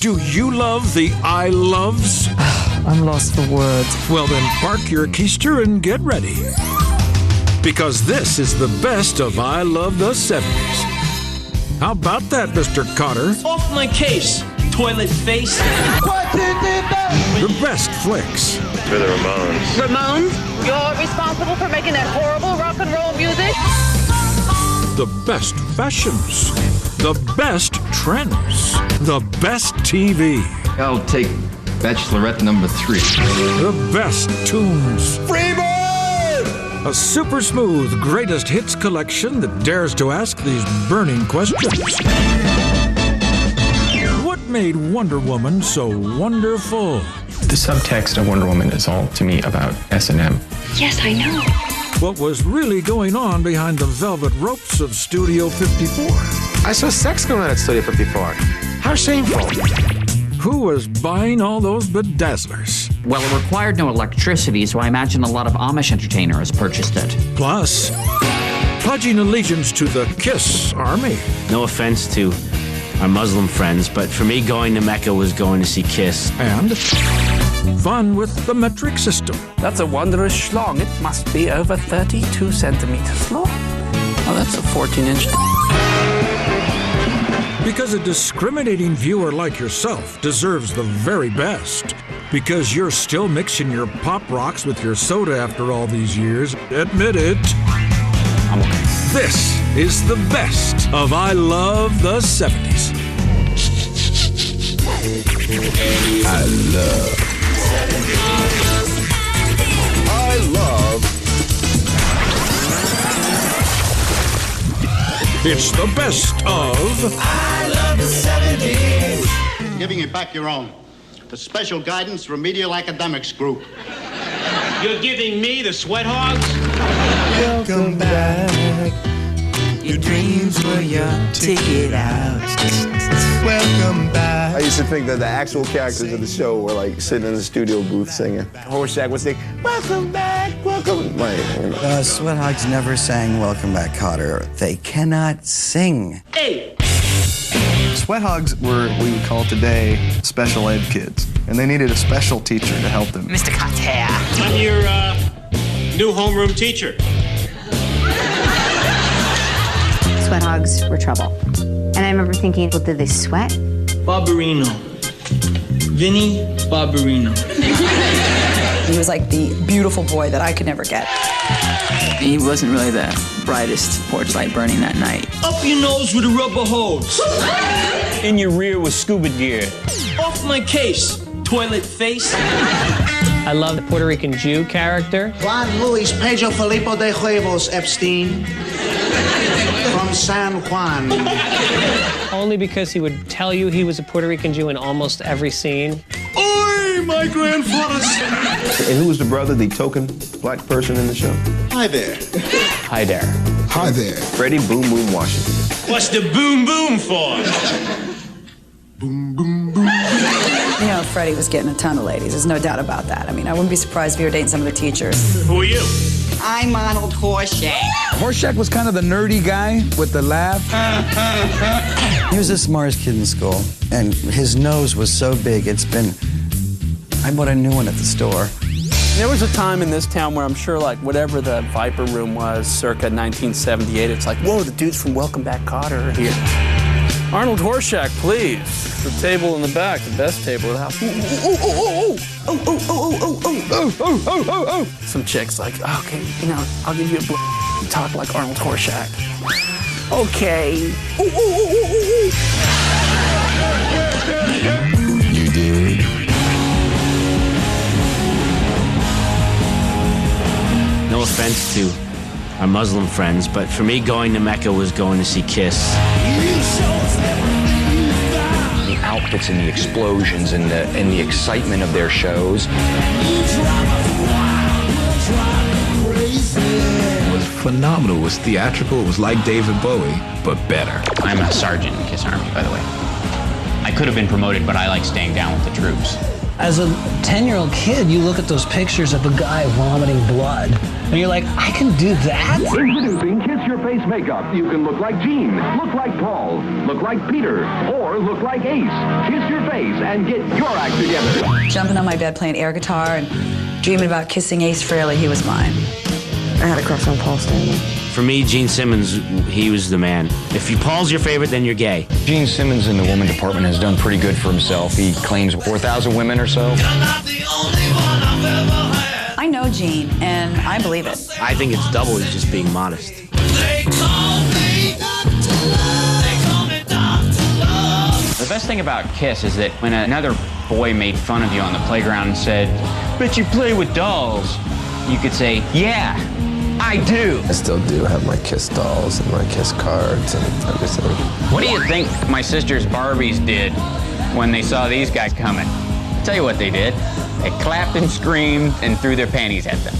Do you love the I loves? I'm lost for words. Well, then park your keister and get ready. Because this is the best of I Love the 70s. How about that, Mr. Cotter? Off my case, toilet face. The best flicks. For the Ramones. Ramones? You're responsible for making that horrible rock and roll music? The best fashions. The best trends. The best TV. I'll take Bachelorette number 3. The best tunes. Freebird! A super smooth greatest hits collection that dares to ask these burning questions. What made Wonder Woman so wonderful? The subtext of Wonder Woman is all, to me, about S&M. Yes, I know. What was really going on behind the velvet ropes of Studio 54? I saw sex going on at Studio 54. How shameful. Who was buying all those bedazzlers? Well, it required no electricity, so I imagine a lot of Amish entertainers purchased it. Plus, pledging allegiance to the KISS Army. No offense to our Muslim friends, but for me, going to Mecca was going to see Kiss. And fun with the metric system. That's a wondrous schlong. It must be over 32 centimeters long. Oh, that's a 14-inch. Because a discriminating viewer like yourself deserves the very best. Because you're still mixing your pop rocks with your soda after all these years. Admit it. I'm okay. This is the best of I Love the 70s. I love. It's the best of I Love the 70s. Giving you back your own. The Special Guidance Remedial Academics Group. You're giving me the sweat hogs? Welcome back. Your dreams were your ticket out. Welcome back. I used to think that the actual characters of the show were like sitting in the studio booth singing. Horshack would sing, "Welcome back, welcome." Sweat Hogs never sang Welcome Back, Cotter. They cannot sing. Hey! Sweat Hogs were what we would call today special ed kids, and they needed a special teacher to help them. Mr. Cotter. I'm your new homeroom teacher. Sweat Hogs were trouble. And I remember thinking, well, did they sweat? Barbarino. Vinny Barbarino. He was like the beautiful boy that I could never get. He wasn't really the brightest porch light burning that night. Up your nose with a rubber hose. In your rear with scuba gear. Off my case, toilet face. I love the Puerto Rican Jew character. Juan Luis Pedro Filipo de Huevos Epstein. From San Juan. Only because he would tell you he was a Puerto Rican Jew in almost every scene. Oi, my grandfather. And who was the brother, the token black person in the show? Hi there. Hi there. Hi there. Freddie Boom Boom Washington. What's the boom boom for? Boom, boom, boom. You know, Freddie was getting a ton of ladies. There's no doubt about that. I mean, I wouldn't be surprised if you were dating some of the teachers. Who are you? I'm Arnold Horshack. Horshack was kind of the nerdy guy with the laugh. He was the smartest kid in school, and his nose was so big, I bought a new one at the store. There was a time in this town where I'm sure, like, whatever the Viper Room was, circa 1978, it's like, whoa, the dudes from Welcome Back, Cotter are here. Arnold Horshack, please. The table in the back, the best table in the house. Some chick's like, okay, you know, I'll give you a talk like Arnold Horshack. Okay. You did. No offense to our Muslim friends, but for me, going to Mecca was going to see Kiss. The outfits and the explosions and the excitement of their shows. It was phenomenal. It was theatrical. It was like David Bowie, but better. I'm a sergeant in Kiss Army, by the way. I I could have been promoted, but I like staying down with the troops. As a 10-year-old kid, you look at those pictures of a guy vomiting blood, and you're like, I can do that? Introducing Kiss Your Face Makeup. You can look like Gene, look like Paul, look like Peter, or look like Ace. Kiss your face and get your act together. Jumping on my bed playing air guitar and dreaming about kissing Ace Frehley, he was mine. I had a crush on Paul Stanley. For me, Gene Simmons, he was the man. If Paul's your favorite, then you're gay. Gene Simmons in the woman department has done pretty good for himself. He claims 4,000 women or so. I know Gene, and I believe it. I think it's double. He's just being modest. The best thing about Kiss is that when another boy made fun of you on the playground and said, "Bet you play with dolls," you could say, "Yeah, I do." I still do have my Kiss dolls and my Kiss cards and everything. What do you think my sister's Barbies did when they saw these guys coming? I'll tell you what they did. They clapped and screamed and threw their panties at them.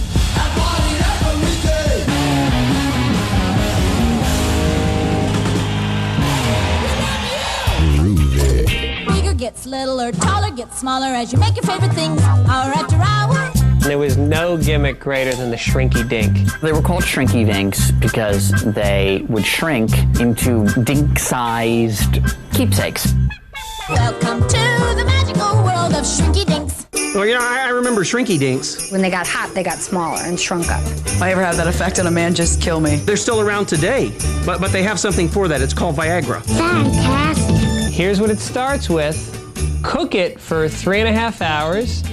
Bigger gets littler, taller gets smaller as you make your favorite things hour after hour. There was no gimmick greater than the Shrinky Dink. They were called Shrinky Dinks because they would shrink into dink-sized keepsakes. Welcome to the magical world of Shrinky Dinks. Well, yeah, I remember Shrinky Dinks. When they got hot, they got smaller and shrunk up. If I ever have that effect on a man, just kill me. They're still around today, but they have something for that. It's called Viagra. Fantastic. Here's what it starts with. Cook it for 3.5 hours,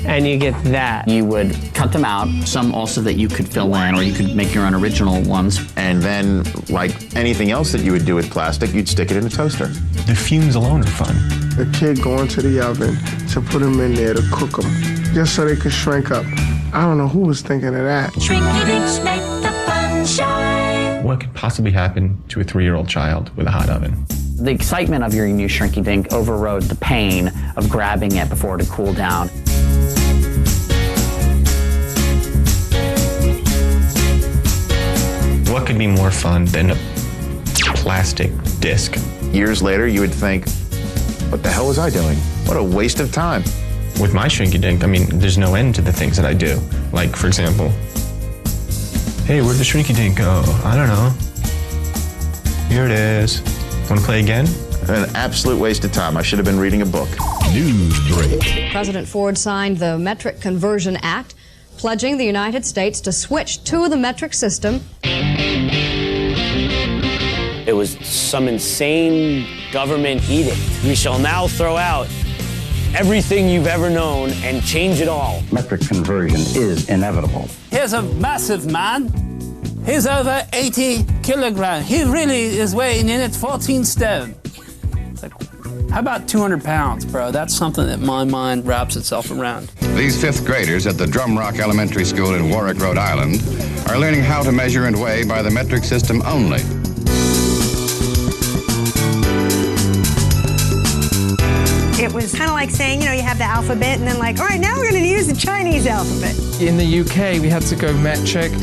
and you get that. You would cut them out, some also that you could fill in, or you could make your own original ones. And then, like anything else that you would do with plastic, you'd stick it in a toaster. The fumes alone are fun. A kid going to the oven to put them in there to cook them, just so they could shrink up. I don't know who was thinking of that. Shrinky Dinks make the fun shine. What could possibly happen to a 3-year-old child with a hot oven? The excitement of your new Shrinky Dink overrode the pain of grabbing it before it had cooled down. What could be more fun than a plastic disc? Years later, you would think, what the hell was I doing? What a waste of time. With my Shrinky Dink, I mean, there's no end to the things that I do. Like, for example, hey, where'd the Shrinky Dink go? I don't know. Here it is. Want to play again? An absolute waste of time. I should have been reading a book. News break. President Ford signed the Metric Conversion Act, pledging the United States to switch to the metric system. It was some insane government edict. We shall now throw out everything you've ever known and change it all. Metric conversion is inevitable. Here's a massive man. He's over 80 kilograms. He really is weighing in at 14 stone. It's like, how about 200 pounds, bro? That's something that my mind wraps itself around. These 5th graders at the Drum Rock Elementary School in Warwick, Rhode Island, are learning how to measure and weigh by the metric system only. It was kind of like saying, you know, you have the alphabet and then like, all right, now we're going to use the Chinese alphabet. In the UK, we had to go metric,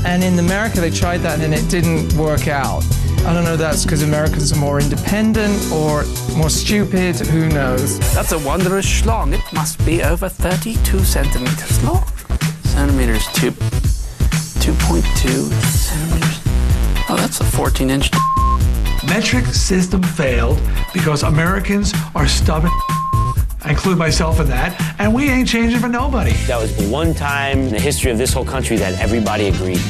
and in America, they tried that and it didn't work out. I don't know if that's because Americans are more independent or more stupid, who knows. That's a wondrous schlong. It must be over 32 centimeters long. Centimeters, 2.2 centimeters. Oh, that's a 14-inch. Metric system failed because Americans are stubborn. I include myself in that, and we ain't changing for nobody. That was the one time in the history of this whole country that everybody agreed.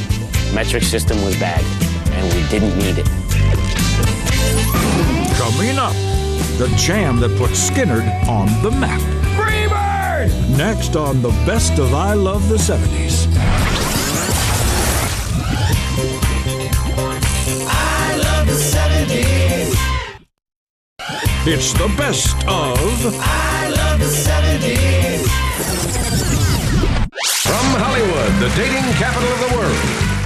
Metric system was bad, and we didn't need it. Coming up, the jam that put Skinner on the map. Freebird! Next on the best of I Love the 70s. I love the 70s. It's the best of I love the 70s. From Hollywood, the dating capital of the world.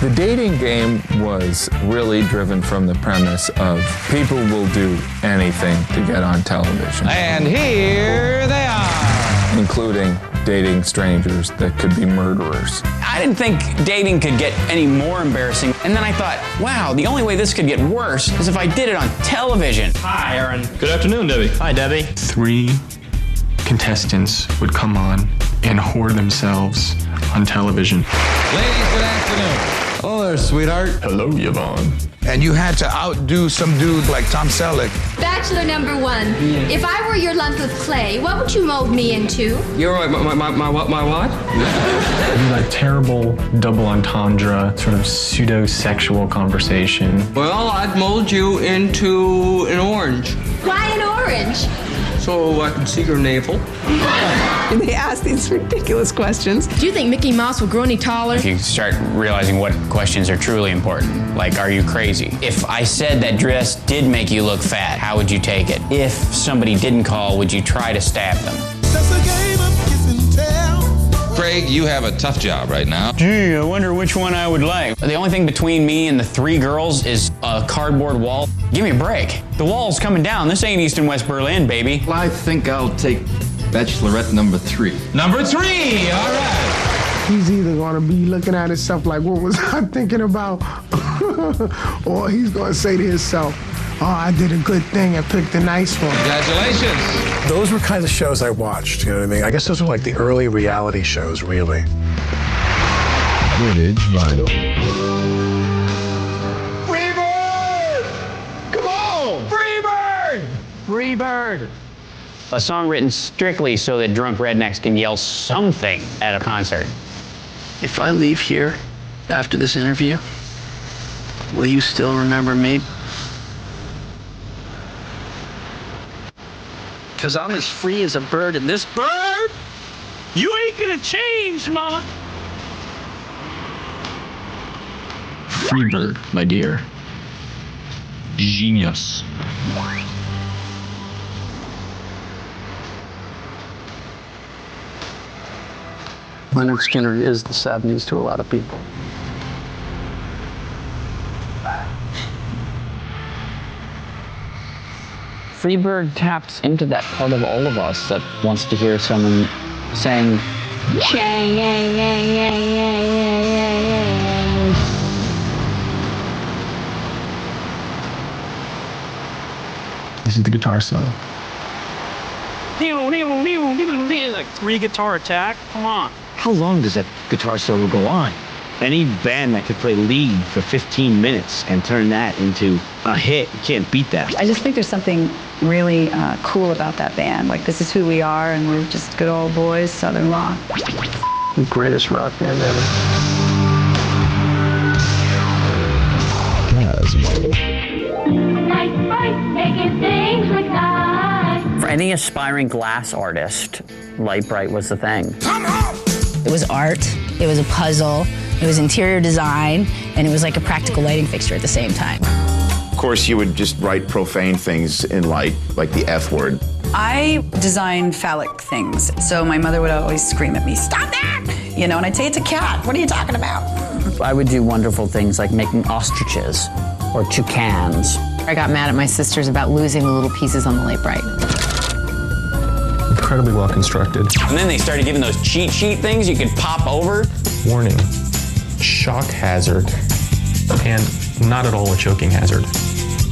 The dating game was really driven from the premise of people will do anything to get on television. And here they are. including dating strangers that could be murderers. I didn't think dating could get any more embarrassing. And then I thought, wow, the only way this could get worse is if I did it on television. Hi, Aaron. Good afternoon, Debbie. Hi, Debbie. 3 contestants would come on and whore themselves on television. Ladies, good afternoon. Hello there, sweetheart. Hello, Yvonne. And you had to outdo some dude like Tom Selleck. Bachelor number 1. If I were your lump of clay, what would you mold me into? You're right, my what? That terrible double entendre, sort of pseudo-sexual conversation. Well, I'd mold you into an orange. Why an orange? So I can see your navel. They ask these ridiculous questions. Do you think Mickey Mouse will grow any taller? If you start realizing what questions are truly important, like, are you crazy? If I said that dress did make you look fat, how would you take it? If somebody didn't call, would you try to stab them? Craig, you have a tough job right now. Gee, I wonder which one I would like. The only thing between me and the 3 girls is a cardboard wall. Give me a break. The wall's coming down. This ain't East and West Berlin, baby. I think I'll take Bachelorette number 3. Number 3, all right. He's either gonna be looking at himself like, what was I thinking about? Or he's gonna say to himself, oh, I did a good thing and picked a nice one. Congratulations. Those were kind of shows I watched, you know what I mean? I guess those were like the early reality shows, really. Vintage vinyl. Freebird! Come on! Freebird! Freebird! A song written strictly so that drunk rednecks can yell something at a concert. If I leave here after this interview, will you still remember me? Because I'm as free as a bird, and this bird, you ain't gonna change, Mama. Freebird, my dear. Genius. Leonard Skinner is the sad news to a lot of people. Freebird taps into that part of all of us that wants to hear someone saying, This is the guitar solo. Like 3 guitar attack? Come on. How long does that guitar solo go on? Any band that could play lead for 15 minutes and turn that into a hit, you can't beat that. I just think there's something really cool about that band. Like, this is who we are, and we're just good old boys, Southern rock. The greatest rock band ever. Making things look nice. For any aspiring glass artist, Light Bright was the thing. It was art, it was a puzzle, it was interior design, and it was like a practical lighting fixture at the same time. Of course, you would just write profane things in light, like the F word. I designed phallic things, so my mother would always scream at me, "Stop that!" You know, and I'd say, "It's a cat, what are you talking about?" I would do wonderful things like making ostriches or toucans. I got mad at my sisters about losing the little pieces on the Light Bright. Incredibly well constructed. And then they started giving those cheat sheet things you could pop over. Warning, shock hazard, and not at all a choking hazard.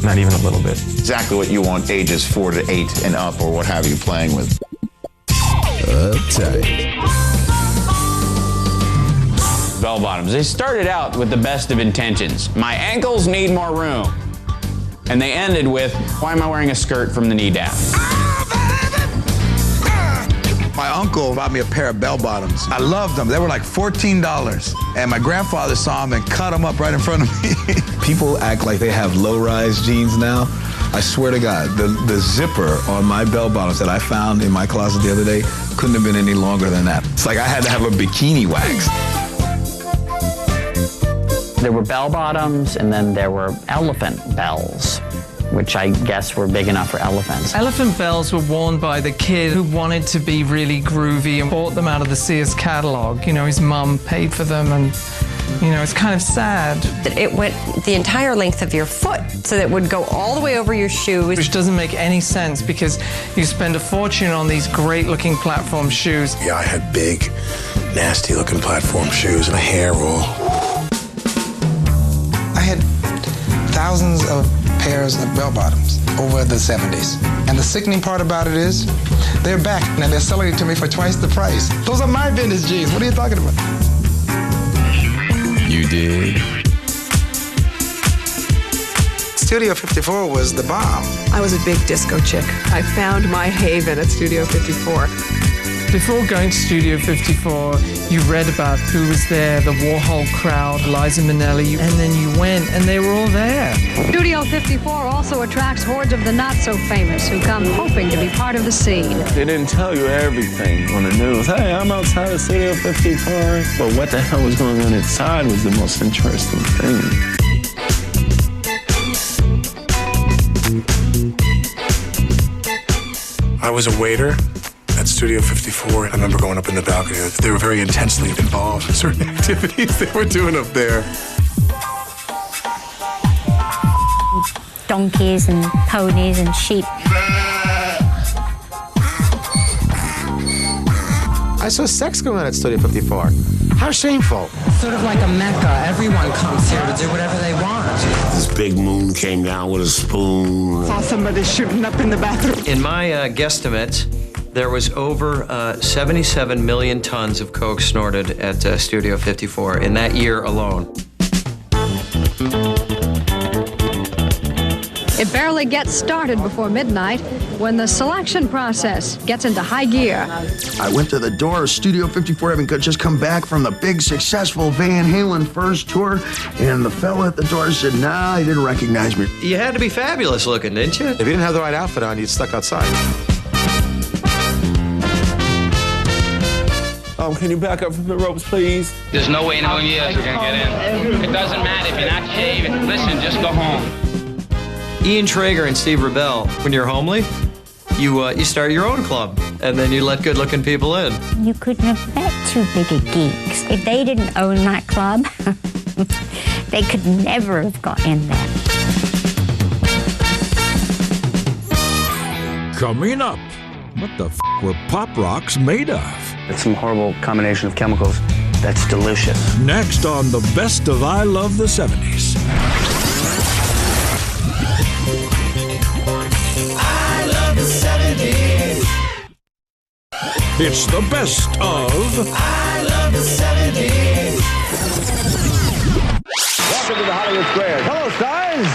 Not even a little bit. Exactly what you want ages 4 to 8 and up, or what have you, playing with. Bell bottoms. They started out with the best of intentions. My ankles need more room. And they ended with, why am I wearing a skirt from the knee down? My uncle bought me a pair of bell bottoms. I loved them. They were like $14. And my grandfather saw them and cut them up right in front of me. People act like they have low-rise jeans now. I swear to God, the zipper on my bell bottoms that I found in my closet the other day couldn't have been any longer than that. It's like I had to have a bikini wax. There were bell bottoms, and then there were elephant bells, which I guess were big enough for elephants. Elephant bells were worn by the kid who wanted to be really groovy and bought them out of the Sears catalog. You know, his mum paid for them, and You know, it's kind of sad. It went the entire length of your foot, so that it would go all the way over your shoes. Which doesn't make any sense because you spend a fortune on these great-looking platform shoes. Yeah, I had big, nasty-looking platform shoes and a hair roll. I had thousands of pairs of bell-bottoms over the 70s. And the sickening part about it is, they're back, and they're selling it to me for twice the price. Those are my vintage jeans. What are you talking about? You did. Studio 54 was the bomb. I was a big disco chick. I found my haven at Studio 54. Before going to Studio 54, you read about who was there, the Warhol crowd, Liza Minnelli, and then you went, and they were all there. Studio 54 also attracts hordes of the not-so-famous who come hoping to be part of the scene. They didn't tell you everything on the news. Hey, I'm outside of Studio 54. But what the hell was going on inside was the most interesting thing. I was a waiter at Studio 54. I remember going up in the balcony. They were very intensely involved in certain activities they were doing up there. Donkeys and ponies and sheep. I saw sex going on at Studio 54. How shameful. Sort of like a mecca. Everyone comes here to do whatever they want. This big moon came down with a spoon. Saw somebody shooting up in the bathroom. In my guesstimates, there was over 77 million tons of coke snorted at Studio 54 in that year alone. It barely gets started before midnight when the selection process gets into high gear. I went to the door of Studio 54 having just come back from the big successful Van Halen first tour, and the fella at the door said, nah, he didn't recognize me. You had to be fabulous looking, didn't you? If you didn't have the right outfit on, you'd stuck outside. Can you back up from the ropes, please? There's no way in a million years we're gonna get in. It doesn't matter if you're not shaving. Listen, just go home. Ian Traeger and Steve Rebell, when you're homely, you start your own club, and then you let good-looking people in. You couldn't have met two bigger geeks. If they didn't own that club, they could never have got in there. Coming up, what the f were Pop Rocks made of? It's some horrible combination of chemicals that's delicious. Next on the best of I Love the 70s. I love the 70s. It's the best of I love the 70s. Welcome to the Hollywood Squares. Hello, stars.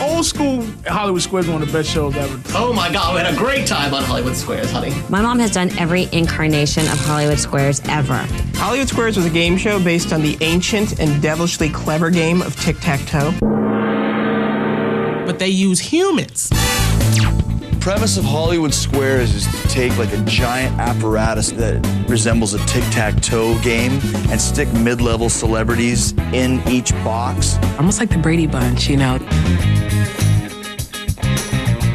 Old school Hollywood Squares is one of the best shows ever. Oh my God, we had a great time on Hollywood Squares, honey. My mom has done every incarnation of Hollywood Squares ever. Hollywood Squares was a game show based on the ancient and devilishly clever game of tic-tac-toe. But they use humans. The premise of Hollywood Squares is to take like a giant apparatus that resembles a tic-tac-toe game and stick mid-level celebrities in each box. Almost like the Brady Bunch, you know.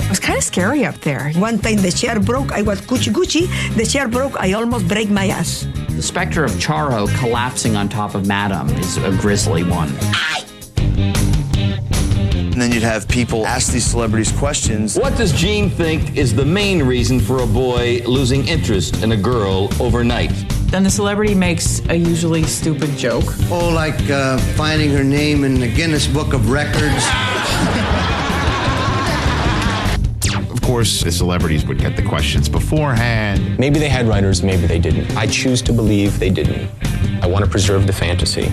It was kind of scary up there. One time the chair broke, I was Gucci. The chair broke, I almost break my ass. The specter of Charo collapsing on top of Madame is a grisly one. And then you'd have people ask these celebrities questions. What does Gene think is the main reason for a boy losing interest in a girl overnight? Then the celebrity makes a usually stupid joke. Oh, like finding her name in the Guinness Book of Records. Of course, the celebrities would get the questions beforehand. Maybe they had writers, maybe they didn't. I choose to believe they didn't. I want to preserve the fantasy.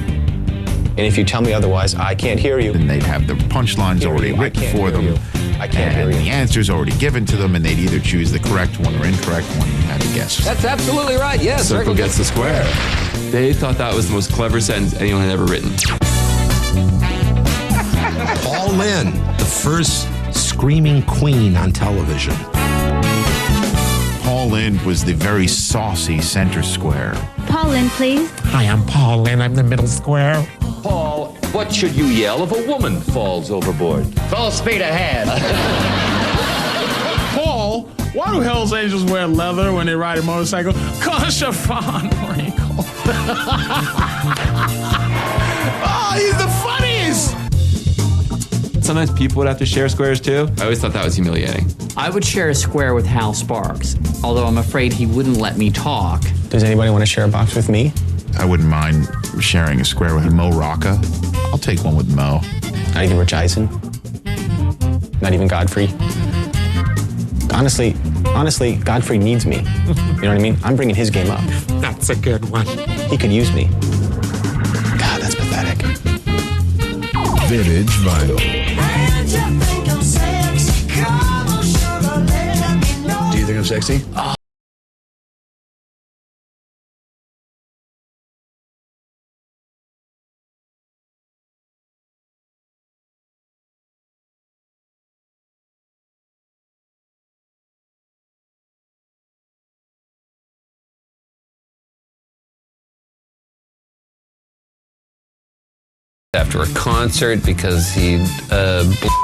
And if you tell me otherwise, I can't hear you. And they'd have the punchlines already written for them. I can't hear you. And the answers already given to them, and they'd either choose the correct one or incorrect one. You had to guess. That's absolutely right, yes. Circle gets the square. They thought that was the most clever sentence anyone had ever written. Paul Lynde, the first screaming queen on television. Paul Lynde was the very saucy center square. Paul Lynde, please. Hi, I'm Paul Lynde. I'm the middle square. Paul, what should you yell if a woman falls overboard? Full speed ahead. Paul, why do Hell's Angels wear leather when they ride a motorcycle? Cause chiffon wrinkles. Oh, he's the funniest! Sometimes people would have to share squares too. I always thought that was humiliating. I would share a square with Hal Sparks, although I'm afraid he wouldn't let me talk. Does anybody want to share a box with me? I wouldn't mind sharing a square with Mo Rocca. I'll take one with Mo. Not even Rich Eisen. Not even Godfrey. Honestly, Godfrey needs me. You know what I mean? I'm bringing his game up. That's a good one. He could use me. God, that's pathetic. Vintage vinyl. Do you think I'm sexy? After a concert because he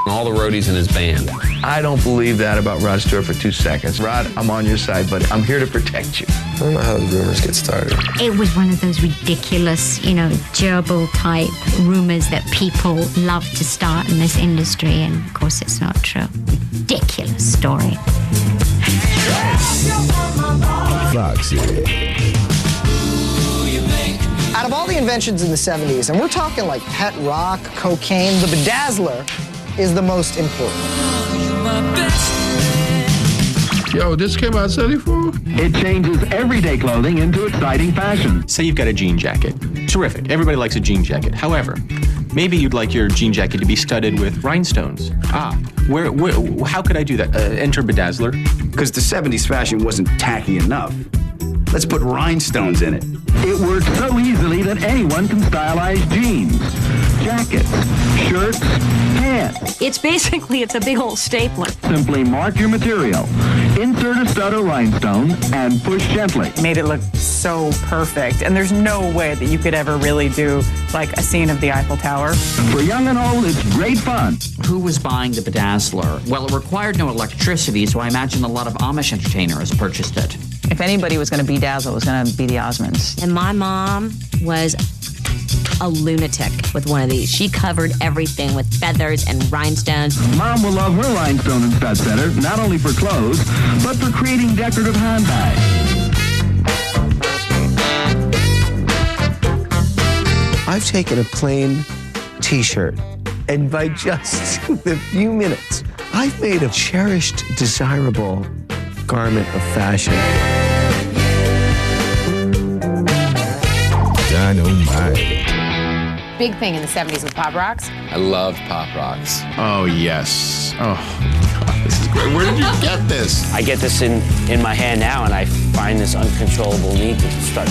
all the roadies in his band. I don't believe that about Rod Stewart for 2 seconds. Rod, I'm on your side, but I'm here to protect you. I don't know how the rumors get started. It was one of those ridiculous, gerbil type rumors that people love to start in this industry, and of course it's not true. Ridiculous story. Foxy. Out of all the inventions in the 70s, and we're talking like pet rock, cocaine, the bedazzler is the most important. Yo, this came out 74? It changes everyday clothing into exciting fashion. Say you've got a jean jacket. Terrific. Everybody likes a jean jacket. However, maybe you'd like your jean jacket to be studded with rhinestones. Where how could I do that? Enter bedazzler. Because the 70s fashion wasn't tacky enough. Let's put rhinestones in it. It works so easily that anyone can stylize jeans, jackets, shirts, pants. It's a big old stapler. Simply mark your material, insert a stud or rhinestone, and push gently. Made it look so perfect, and there's no way that you could ever really do like a scene of the Eiffel Tower. For young and old, it's great fun. Who was buying the bedazzler? Well, it required no electricity, so I imagine a lot of Amish entertainers purchased it. If anybody was going to bedazzle, it was going to be the Osmonds. And my mom was a lunatic with one of these. She covered everything with feathers and rhinestones. Mom will love her rhinestone and stud setter, not only for clothes, but for creating decorative handbags. I've taken a plain t-shirt, and by just a few minutes, I've made a cherished, desirable garment of fashion. Dynamite. Big thing in the 70s with pop rocks. I love pop rocks. Oh, yes. Oh, God, this is great. Where did you get this? I get this in my hand now, and I find this uncontrollable need to start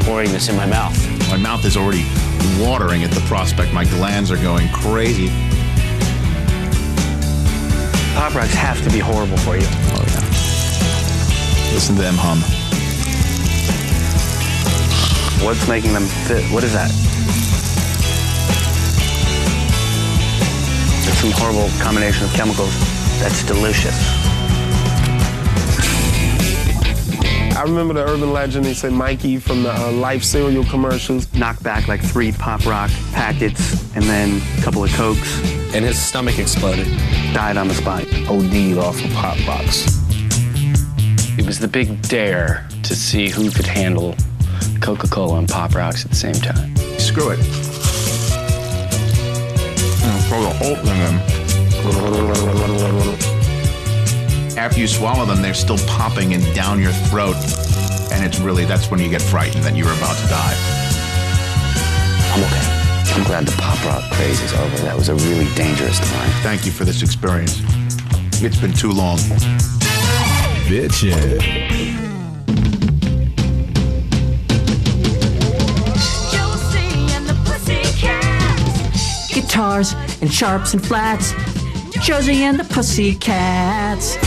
pouring this in my mouth. My mouth is already watering at the prospect. My glands are going crazy. Pop rocks have to be horrible for you. Oh, yeah. Listen to them hum. What's making them fit? What is that? It's some horrible combination of chemicals that's delicious. I remember the urban legend, he said Mikey from the Life cereal commercials. Knocked back like 3 pop rock packets and then a couple of Cokes. And his stomach exploded. Died on the spot. OD'd off of pop rocks. It was the big dare to see who could handle Coca-Cola and Pop Rocks at the same time. Screw it. Throw the whole thing in. After you swallow them, they're still popping and down your throat. And it's really, that's when you get frightened that you're about to die. I'm okay. I'm glad the Pop Rock craze is over. That was a really dangerous time. Thank you for this experience. It's been too long. Bitchin'. Guitars and sharps and flats. Josie and the Pussycats.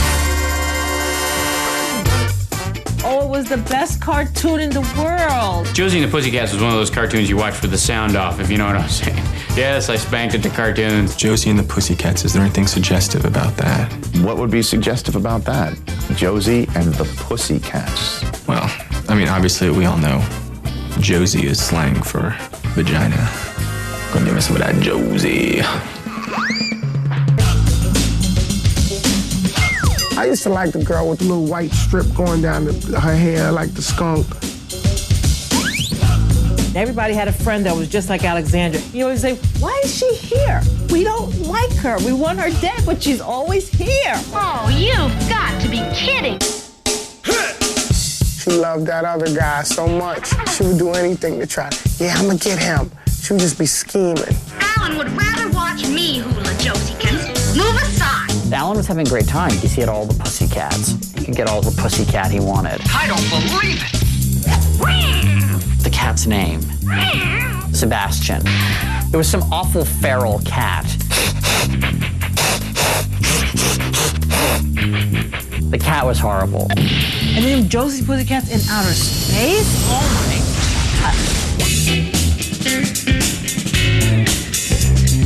Oh, it was the best cartoon in the world. Josie and the Pussycats was one of those cartoons you watch with the sound off, if you know what I'm saying. Yes, I spanked it to cartoons. Josie and the Pussycats, is there anything suggestive about that? What would be suggestive about that? Josie and the Pussycats. Well, I mean, obviously we all know Josie is slang for vagina. Gonna give me some of that Josie. I used to like the girl with the little white strip going down her hair like the skunk. Everybody had a friend that was just like Alexandra. You always say, why is she here? We don't like her. We want her dead, but she's always here. Oh, you've got to be kidding. She loved that other guy so much. She would do anything to try. Yeah, I'm gonna get him. She would just be scheming. Alan would rather watch me hula Josiekins. Move aside. Alan was having a great time because he had all the pussycats. He could get all the pussycat he wanted. I don't believe it. The cat's name, Sebastian. It was some awful feral cat. The cat was horrible. And then Josie Pussycats in outer space? Oh my God.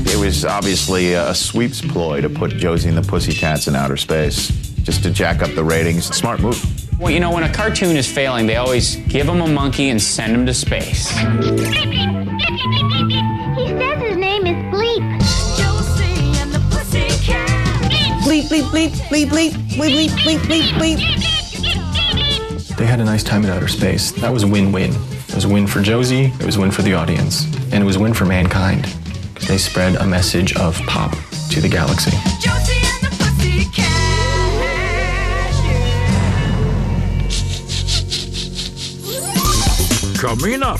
It was obviously a sweeps ploy to put Josie and the Pussycats in outer space, just to jack up the ratings. Smart move. Well, you know, when a cartoon is failing, they always give him a monkey and send him to space. He says his name is Bleep. Josie and the Pussycat. Bleep, bleep, bleep, bleep, bleep, bleep, bleep, bleep, bleep, bleep. They had a nice time in outer space. That was a win-win. It was a win for Josie, it was a win for the audience, and it was a win for mankind, because they spread a message of pop to the galaxy. Josie and the Pussycat. Coming up,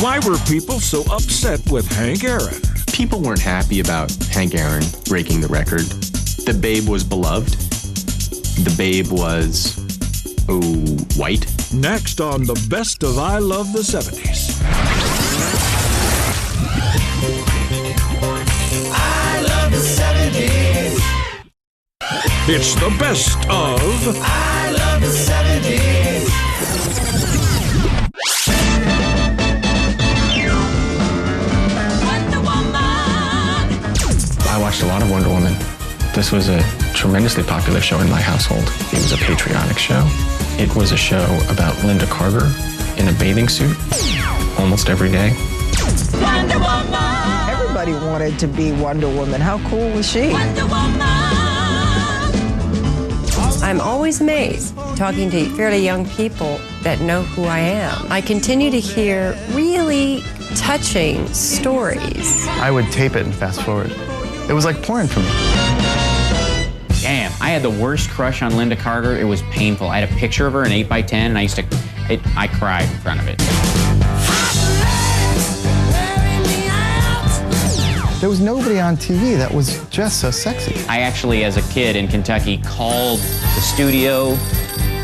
why were people so upset with Hank Aaron? People weren't happy about Hank Aaron breaking the record. The Babe was beloved. The Babe was, white. Next on the best of I Love the 70s. I love the 70s. It's the best of I love the 70s. I watched a lot of Wonder Woman. This was a tremendously popular show in my household. It was a patriotic show. It was a show about Linda Carter in a bathing suit almost every day. Wonder Woman. Everybody wanted to be Wonder Woman. How cool was she? Wonder Woman. I'm always amazed talking to fairly young people that know who I am. I continue to hear really touching stories. I would tape it and fast forward. It was like porn for me. Damn, I had the worst crush on Linda Carter. It was painful. I had a picture of her, an 8x10, and I cried in front of it. There was nobody on TV that was just so sexy. I actually, as a kid in Kentucky, called the studio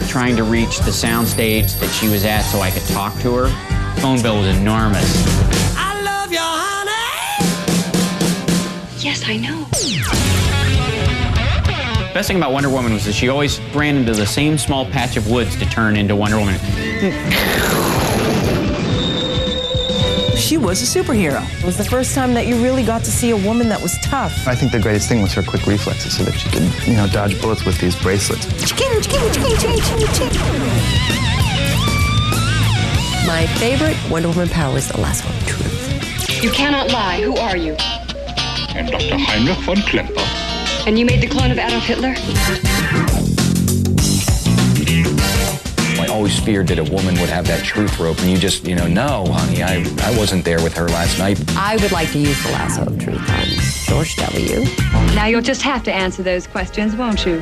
trying to reach the soundstage that she was at so I could talk to her. Phone bill was enormous. I love you, honey. Yes, I know. Best thing about Wonder Woman was that she always ran into the same small patch of woods to turn into Wonder Woman. She was a superhero. It was the first time that you really got to see a woman that was tough. I think the greatest thing was her quick reflexes so that she could, dodge bullets with these bracelets. My favorite Wonder Woman power was the last one, truth. You cannot lie. Who are you? And Dr. Heinrich von Klemper. And you made the clone of Adolf Hitler? I always feared that a woman would have that truth rope, and you just, no, honey, I wasn't there with her last night. I would like to use the lasso of truth on George W. Now you'll just have to answer those questions, won't you?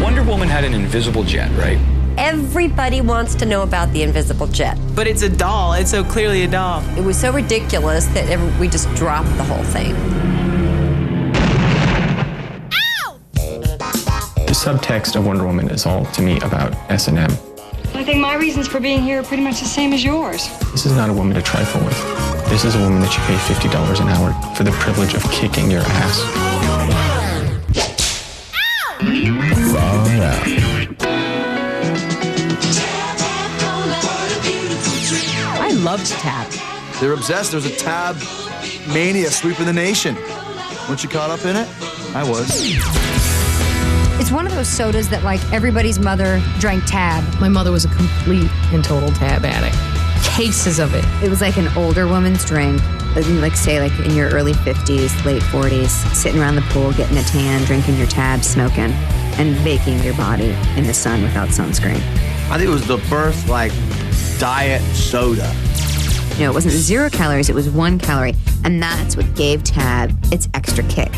Wonder Woman had an invisible jet, right? Everybody wants to know about the invisible jet. But it's a doll. It's so clearly a doll. It was so ridiculous that we just dropped the whole thing. The subtext of Wonder Woman is all, to me, about S&M. I think my reasons for being here are pretty much the same as yours. This is not a woman to trifle with. This is a woman that you pay $50 an hour for the privilege of kicking your ass. Far out. I loved Tab. They're obsessed. There's a Tab mania sweeping the nation. Weren't you caught up in it? I was. It's one of those sodas that, like, everybody's mother drank Tab. My mother was a complete and total Tab addict. Cases of it. It was like an older woman's drink. Like, say, like in your early 50s, late 40s, sitting around the pool, getting a tan, drinking your Tab, smoking, and baking your body in the sun without sunscreen. I think it was the first, like, diet soda. You know, it wasn't 0 calories, it was 1 calorie. And that's what gave Tab its extra kick.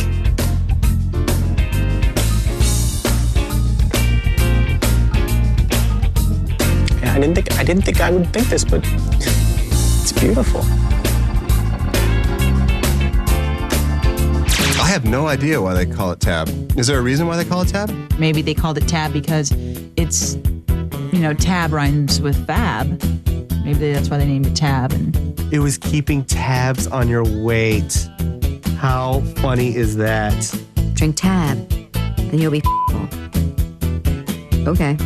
Yeah, I didn't think I would think this, but it's beautiful. I have no idea why they call it Tab. Is there a reason why they call it Tab? Maybe they called it Tab because it's, you know, Tab rhymes with fab. Maybe that's why they named it Tab. And It was keeping tabs on your weight. How funny is that? Drink Tab, then you'll be full. Okay.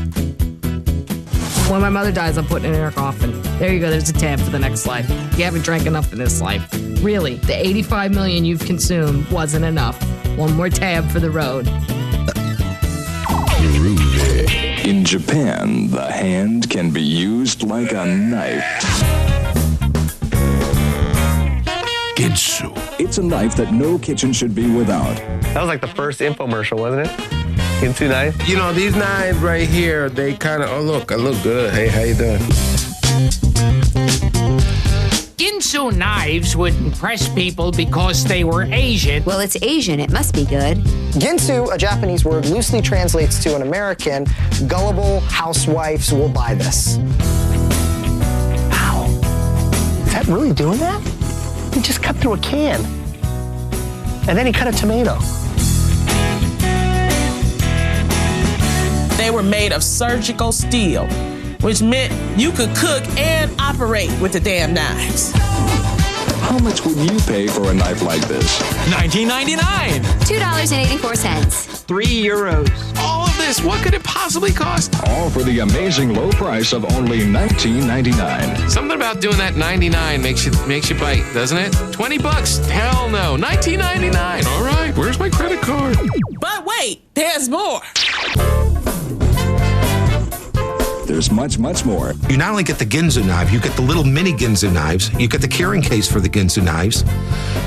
When my mother dies, I'm putting it in her coffin. There you go, there's a Tab for the next life. You haven't drank enough in this life. Really, the 85 million you've consumed wasn't enough. One more Tab for the road. Groovy. In Japan, the hand can be used like a knife. Ginsu. It's a knife that no kitchen should be without. That was like the first infomercial, wasn't it? Ginsu knife. You know, these knives right here, they kind of, oh, look, I look good. Hey, how you doing? Ginsu knives would impress people because they were Asian. Well, it's Asian. It must be good. Ginsu, a Japanese word, loosely translates to an American, gullible housewives will buy this. Ow. Is that really doing that? He just cut through a can. And then he cut a tomato. They were made of surgical steel, which meant you could cook and operate with the damn knives. How much would you pay for a knife like this? $19.99. $2.84. €3. All of this, what could it possibly cost? All for the amazing low price of only $19.99. Something about doing that 99 makes you bite, doesn't it? $20? Hell no. $19.99. All right, where's my credit card? But wait, there's more. There's much, much more. You not only get the Ginsu knife, you get the little mini Ginsu knives, you get the carrying case for the Ginsu knives,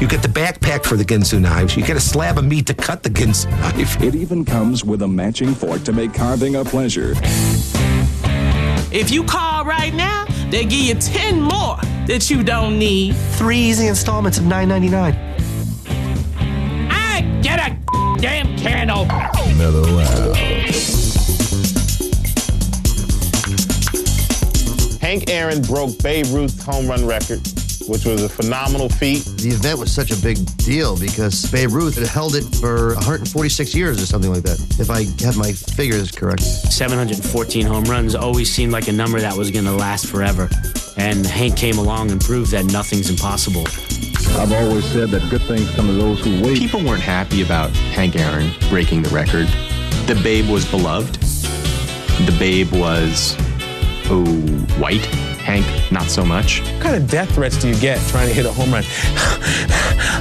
you get the backpack for the Ginsu knives, you get a slab of meat to cut the Ginsu knife. It even comes with a matching fork to make carving a pleasure. If you call right now, they give you 10 more that you don't need. 3 easy installments of $9.99. I get a damn can opener. Mellow out. Hank Aaron broke Babe Ruth's home run record, which was a phenomenal feat. The event was such a big deal because Babe Ruth had held it for 146 years or something like that, if I have my figures correct. 714 home runs always seemed like a number that was going to last forever. And Hank came along and proved that nothing's impossible. I've always said that good things come to those who wait. People weren't happy about Hank Aaron breaking the record. The Babe was beloved. The Babe was... white. Hank, not so much. What kind of death threats do you get trying to hit a home run?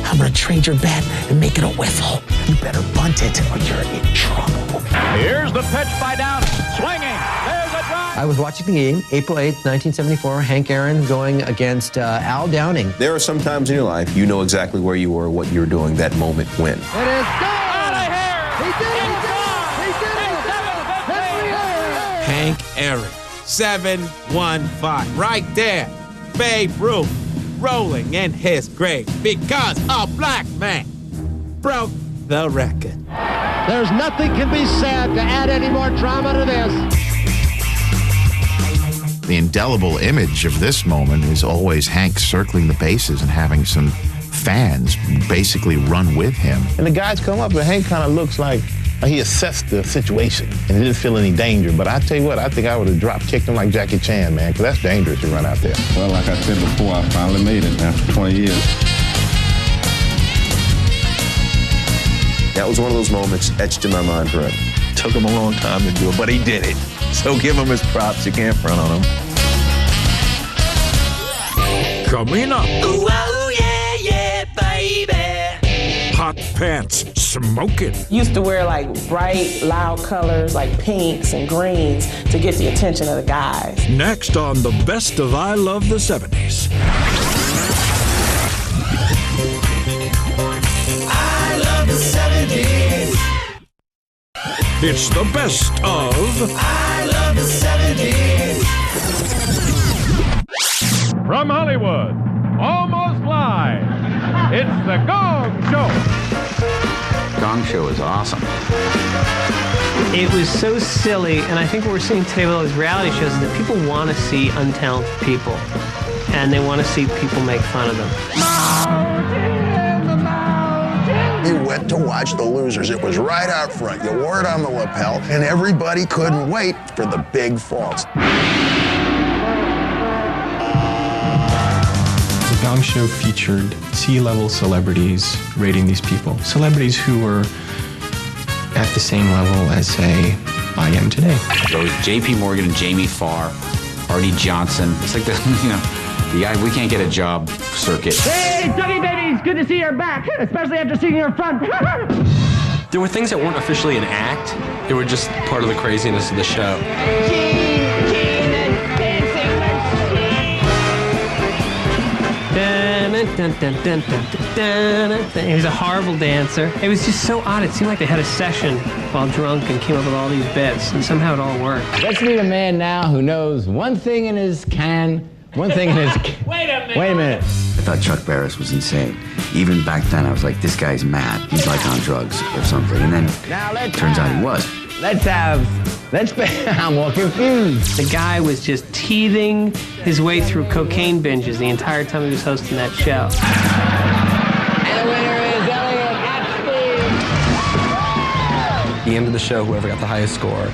I'm going to trade your bat and make it a whiffle. You better bunt it or you're in trouble. Here's the pitch by Downing. Swinging. There's a drive. I was watching the game, April 8th, 1974, Hank Aaron going against Al Downing. There are some times in your life you know exactly where you were, what you were doing that moment when. It is gone. Out of here. He did it. He did it. Hank Aaron. 715. Right there. Babe Ruth rolling in his grave because a black man broke the record. There's nothing can be said to add any more drama to this. The indelible image of this moment is always Hank circling the bases and having some fans basically run with him. And the guys come up, and Hank kind of looks like he assessed the situation and he didn't feel any danger. But I tell you what, I think I would have drop-kicked him like Jackie Chan, man, because that's dangerous to run out there. Well, like I said before, I finally made it after 20 years. That was one of those moments etched in my mind forever. Took him a long time to do it, but he did it. So give him his props. You can't front on him. Coming up. Ooh, oh, yeah, yeah, baby. Hot Pants smoking. Used to wear like bright, loud colors like pinks and greens to get the attention of the guys. Next on the best of I Love the 70s. I love the 70s. It's the best of I love the 70s. From Hollywood, almost live, it's the Gong Show. Gong Show is awesome. It was so silly, and I think what we're seeing today with all these reality shows is that people want to see untalented people, and they want to see people make fun of them. You went to watch The Losers. It was right out front. You wore it on the lapel, and everybody couldn't wait for the big falls. The Gong Show featured C-level celebrities rating these people. Celebrities who were at the same level as, say, I am today. So it was J.P. Morgan and Jamie Farr, Artie Johnson. It's like the, the we can't get a job circuit. Hey, Dougie babies, good to see you're back, especially after seeing your front. There were things that weren't officially an act. They were just part of the craziness of the show. He was a horrible dancer. It was just so odd. It seemed like they had a session while drunk and came up with all these bits, and somehow it all worked. Let's meet a man now who knows one thing in his can, one thing in his... Wait a minute. Wait a minute. I thought Chuck Barris was insane. Even back then, I was like, this guy's mad. He's like on drugs or something. And then it turns out he was. I'm all confused. The guy was just teething his way through cocaine binges the entire time he was hosting that show. And the winner is Elliot Epstein. At the end of the show, whoever got the highest score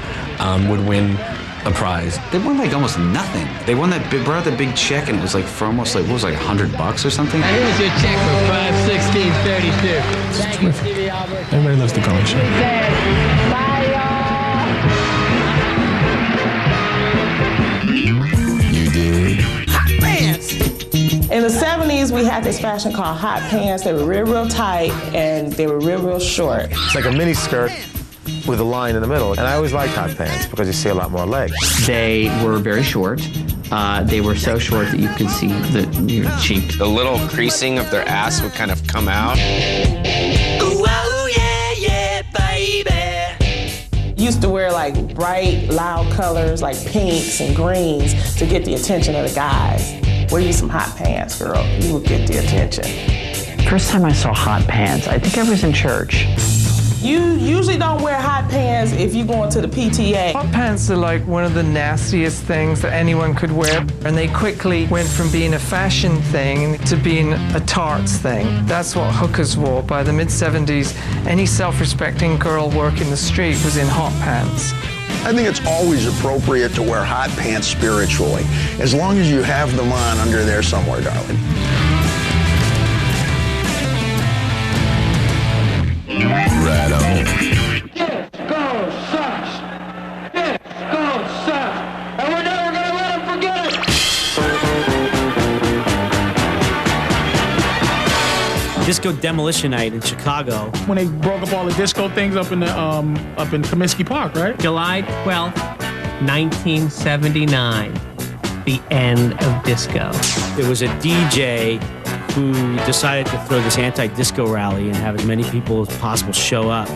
would win a prize. They won like almost nothing. They won that big, brought out the big check, and it was like for almost like, what was it, like $100 or something? And here's your check for $516.32. Thank you, Stevie Albert. Everybody loves the Gong Show. You did. Hot pants. In the 70s, we had this fashion called hot pants. They were real tight, and they were real short. It's like a mini skirt with a line in the middle. And I always liked hot pants because you see a lot more legs. They were very short. They were so short that you could see your cheek. The little creasing of their ass would kind of come out. Ooh, oh, yeah, baby. Used to wear like bright, loud colors like pinks and greens to get the attention of the guys. Wear you some hot pants, girl. You will get the attention. First time I saw hot pants, I think I was in church. You usually don't wear hot pants if you go into the PTA. Hot pants are like one of the nastiest things that anyone could wear, and they quickly went from being a fashion thing to being a tarts thing. That's what hookers wore. By the mid-70s, any self-respecting girl working the street was in hot pants. I think it's always appropriate to wear hot pants spiritually, as long as you have them on under there somewhere, darling. Right on. Disco sucks. Disco sucks. And we're never going to let them forget it. Disco Demolition Night in Chicago. When they broke up all the disco things up in Comiskey Park, right? July 12th, 1979. The end of disco. There was a DJ who decided to throw this anti-disco rally and have as many people as possible show up,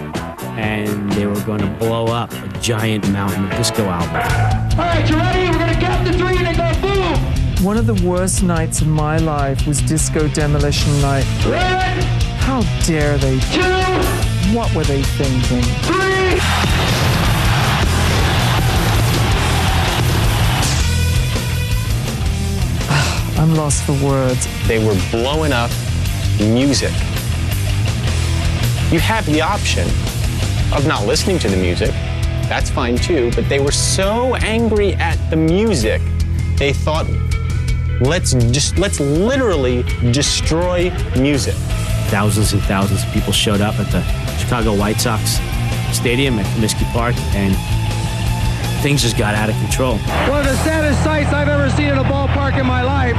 and they were going to blow up a giant mountain of disco albums. All right, you ready? We're going to count to 3 and then go boom. One of the worst nights of my life was Disco Demolition Night. Ready? How dare they? 2. What were they thinking? 3. I'm lost for words. They were blowing up music. You have the option of not listening to the music. That's fine too, but they were so angry at the music, they thought, let's literally destroy music. Thousands and thousands of people showed up at the Chicago White Sox Stadium at Comiskey Park, and things just got out of control. One of the saddest sights I've ever seen in a ballpark in my life.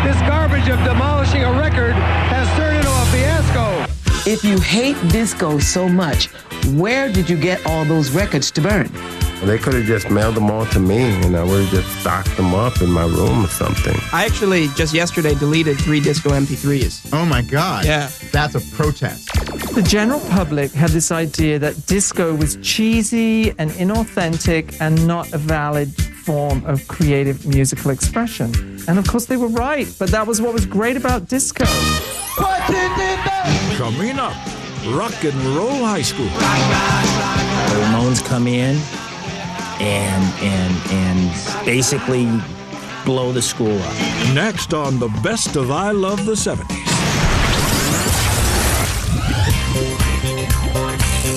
This garbage of demolishing a record has turned into a fiasco. If you hate disco so much, where did you get all those records to burn? They could have just mailed them all to me, and I would have just stocked them up in my room or something. I actually just yesterday deleted 3 disco MP3s. Oh my God. Yeah. That's a protest. The general public had this idea that disco was cheesy and inauthentic and not a valid form of creative musical expression. And of course they were right, but that was what was great about disco. Coming up, Rock and Roll High School. The Ramones come in and basically blow the school up. Next on the best of I Love the 70s.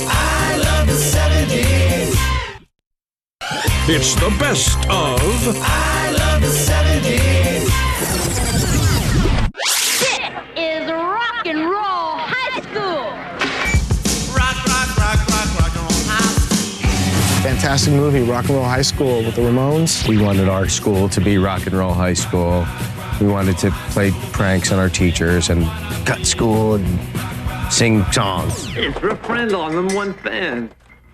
I love the 70s. It's the best of I love the 70s. This is Rock and Roll High School. Rock on high school. Fantastic movie, Rock and Roll High School with the Ramones. We wanted our school to be rock and roll high school. We wanted to play pranks on our teachers and cut school and sing songs. It's Riff Randall, I'm number 1 fan.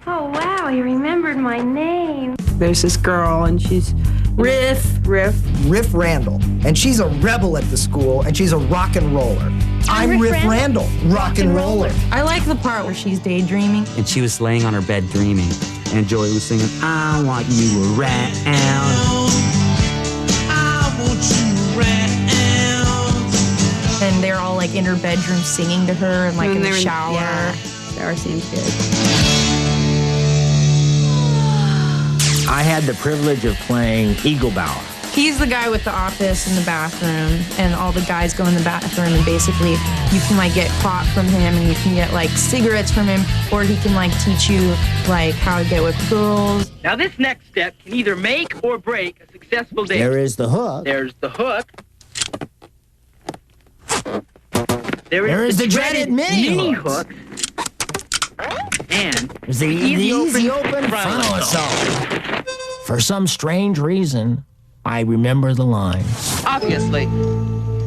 Oh, wow, you remembered my name. There's this girl, and she's Riff Randall. And she's a rebel at the school, and she's a rock and roller. I'm Riff Randall, rock and roller. I like the part where she's daydreaming. And she was laying on her bed dreaming, and Joey was singing, I want you around. I want you around. And they're all like in her bedroom singing to her and like in the shower. Yeah. Shower seems good. I had the privilege of playing Eagle Bauer. He's the guy with the office in the bathroom, and all the guys go in the bathroom, and basically you can like get pot from him, and you can get like cigarettes from him, or he can like teach you like how to get with girls. Now this next step can either make or break a successful date. There is the hook. There's the hook. There is the dreaded mini hook. And There's the easy open frontal assault. For some strange reason, I remember the lines. Obviously,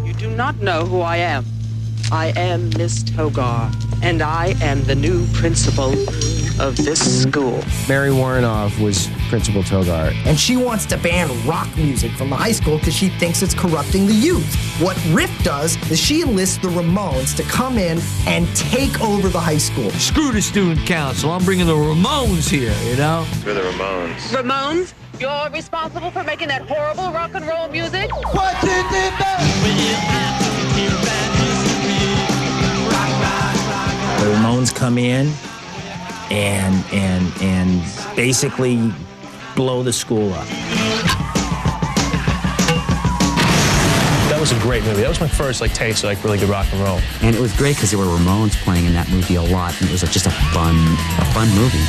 you do not know who I am. I am Miss Togar, and I am the new principal of this school. Mary Warrenoff was Principal Togar. And she wants to ban rock music from the high school because she thinks it's corrupting the youth. What Riff does is she enlists the Ramones to come in and take over the high school. Screw the student council, I'm bringing the Ramones here, you know? We're the Ramones. Ramones, you're responsible for making that horrible rock and roll music? The Ramones come in and basically blow the school up. That was a great movie. That was my first taste of really good rock and roll. And it was great because there were Ramones playing in that movie a lot, and it was just a fun movie.